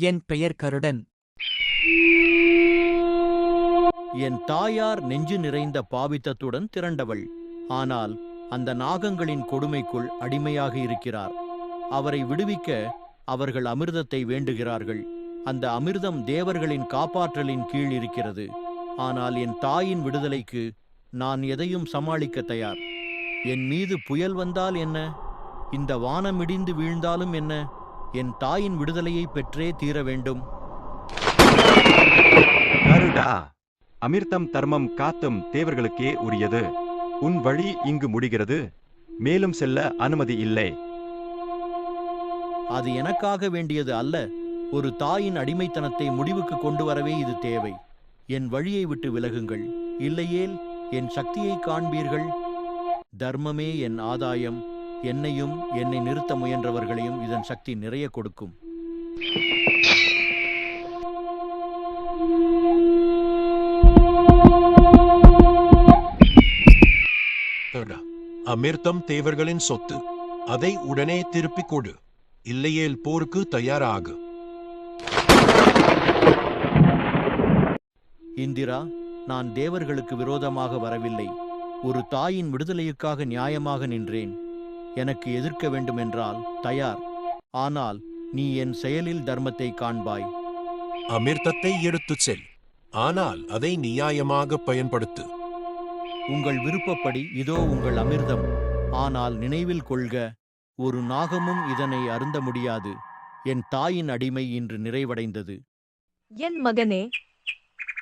என் பெயர் கருடன். என் தாயார் நெஞ்சு நிறைந்த பாவித்தத்துடன் திரண்டவள். ஆனால் அந்த நாகங்களின் கொடுமைக்குள் அடிமையாக இருக்கிறார். அவரை விடுவிக்க அவர்கள் அமிர்தத்தை வேண்டுகிறார்கள். அந்த அமிர்தம் தேவர்களின் காப்பாற்றலின் கீழ் இருக்கிறது. ஆனால் என் தாயின் விடுதலைக்கு நான் எதையும் சமாளிக்க தயார். என் மீது புயல் வந்தால் என்ன, இந்த வானம் இடிந்து வீழ்ந்தாலும் என்ன, என் தாயின் விடுதலையை பெற்றே தீர வேண்டும். கருடா, அமிர்தம் தர்மம் காத்தும் தேவர்களுக்கே உரியது. உன் வழி இங்கு முடிகிறது. மேலும் செல்ல அனுமதி இல்லை. அது எனக்காக வேண்டியது அல்ல. ஒரு தாயின் அடிமைத்தனத்தை முடிவுக்கு கொண்டு வரவே இது தேவை. என் வழியை விட்டு விலகுங்கள், இல்லையேல் என் சக்தியை காண்பீர்கள். தர்மமே என் ஆதாயம். என்னையும் என்னை நிறுத்த முயன்றவர்களையும் இதன் சக்தி நிறைய கொடுக்கும். அமிர்தம் தேவர்களின் சொத்து. அதை உடனே திருப்பிக் கொடு, இல்லையேல் போருக்கு தயாராகு. இந்திரா, நான் தேவர்களுக்கு விரோதமாக வரவில்லை. ஒரு தாயின் விடுதலைக்காக நியாயமாக நின்றேன். எனக்கு எதிர்க்க வேண்டுமென்றால் தயார். ஆனால் நீ என் செயலில் தர்மத்தை காண்பாய். அமிர்தத்தை எடுத்துச் செல், ஆனால் அதை நியாயமாக பயன்படுத்து. உங்கள் விருப்பப்படி இதோ உங்கள் அமிர்தம். ஆனால் நினைவில் கொள்க, ஒரு நாகமும் இதனை அருந்த முடியாது. என் தாயின் அடிமை இன்று நிறைவடைந்தது. என் மகனே,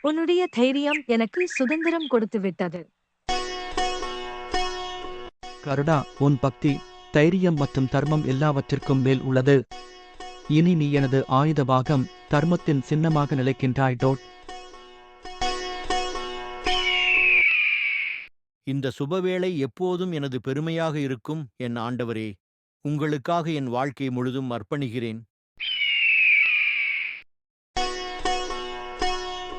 உன்னுடைய தைரியம் எனக்கு சுதந்திரம் கொடுத்துவிட்டது. கருடா, உன் பக்தி, தைரியம் மற்றும் தர்மம் எல்லாவற்றிற்கும் மேல் உள்ளது. இனி நீ எனது ஆயுத பாகம், தர்மத்தின் சின்னமாக நிலைக்கின்றாய். இந்த சுபவேளை எப்போதும் எனது பெருமையாக இருக்கும் என் ஆண்டவரே. உங்களுக்காக என் வாழ்க்கை முழுதும் அர்ப்பணிக்கிறேன்.